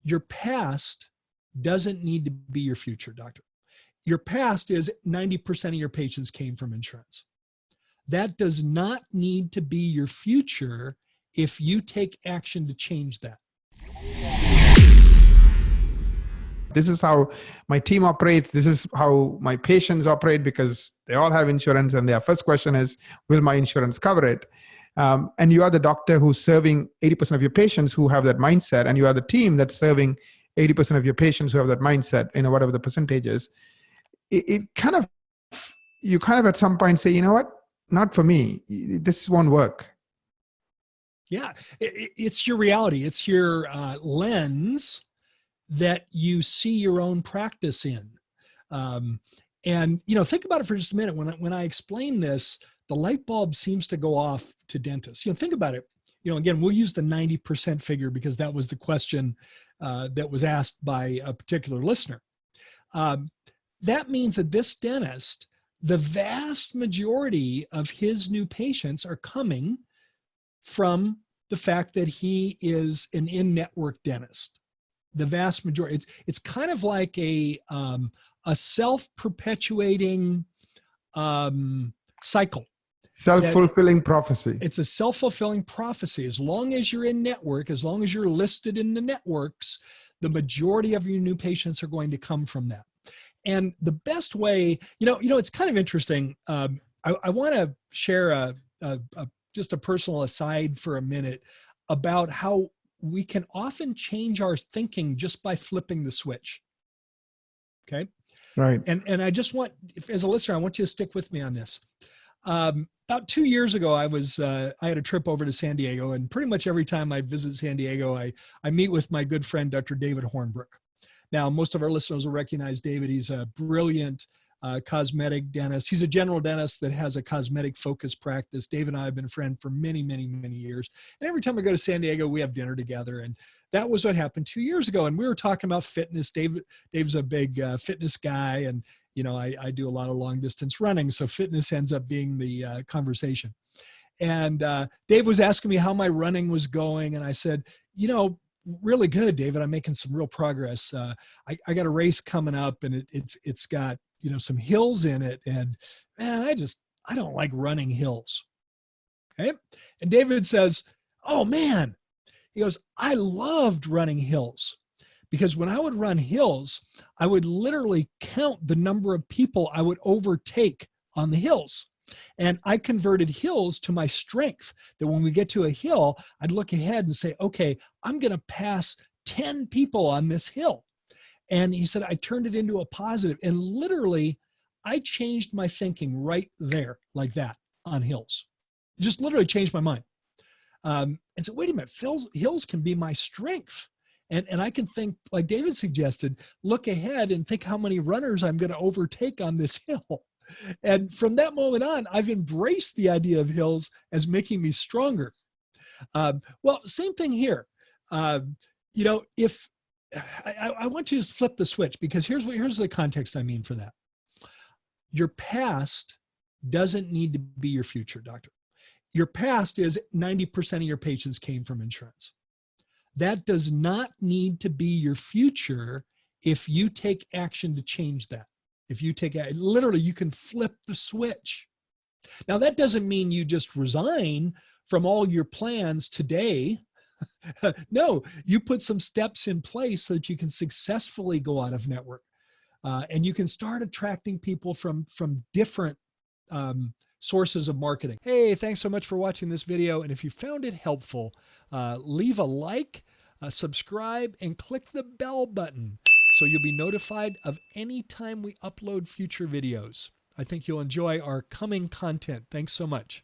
Your past doesn't need to be your future, doctor. Your past is 90% of your patients came from insurance. That does not need to be your future if you take action to change that. This is how my team operates. This is how my patients operate, because they all have insurance and their first question is, will my insurance cover it? And you are the doctor who's serving 80% of your patients who have that mindset, and you are the team that's serving 80% of your patients who have that mindset, whatever the percentage is. You kind of at some point say, you know what, not for me. This won't work. Yeah, it's your reality. It's your lens that you see your own practice in. And, think about it for just a minute. When I explain this, the light bulb seems to go off to dentists. Think about it. Again, we'll use the 90% figure because that was the question that was asked by a particular listener. That means that this dentist, the vast majority of his new patients are coming from the fact that he is an in-network dentist. The vast majority. It's kind of like a self-perpetuating cycle. Self-fulfilling prophecy. It's a self-fulfilling prophecy. As long as you're in network, as long as you're listed in the networks, the majority of your new patients are going to come from that. And the best way, it's kind of interesting. I want to share just a personal aside for a minute about how we can often change our thinking just by flipping the switch. Okay. Right. And I just want, as a listener, I want you to stick with me on this. About 2 years ago, I had a trip over to San Diego, and pretty much every time I visit San Diego, I meet with my good friend, Dr. David Hornbrook. Now, most of our listeners will recognize David. He's a brilliant cosmetic dentist. He's a general dentist that has a cosmetic focused practice. Dave and I have been friends for many, many, many years. And every time I go to San Diego, we have dinner together. And that was what happened 2 years ago. And we were talking about fitness. Dave's a big fitness guy. And, I do a lot of long distance running. So fitness ends up being the conversation. And Dave was asking me how my running was going. And I said, really good, David. I'm making some real progress. I got a race coming up, and it's got, some hills in it. And man, I don't like running hills. Okay. And David says, oh man, he goes, I loved running hills, because when I would run hills, I would literally count the number of people I would overtake on the hills. And I converted hills to my strength, that when we get to a hill, I'd look ahead and say, okay, I'm going to pass 10 people on this hill. And he said, I turned it into a positive. And literally, I changed my thinking right there, like that, on hills. Just literally changed my mind. And said, wait a minute, hills can be my strength. And I can think, like David suggested, look ahead and think how many runners I'm going to overtake on this hill. And from that moment on, I've embraced the idea of hills as making me stronger. Well, same thing here. If I want you to flip the switch, because here's the context I mean for that. Your past doesn't need to be your future, doctor. Your past is 90% of your patients came from insurance. That does not need to be your future if you take action to change that. If you take it, literally, you can flip the switch. Now, that doesn't mean you just resign from all your plans today. No, you put some steps in place so that you can successfully go out of network. And you can start attracting people from different sources of marketing. Hey, thanks so much for watching this video. And if you found it helpful, leave a like, subscribe, and click the bell button, so you'll be notified of any time we upload future videos. I think you'll enjoy our coming content. Thanks so much.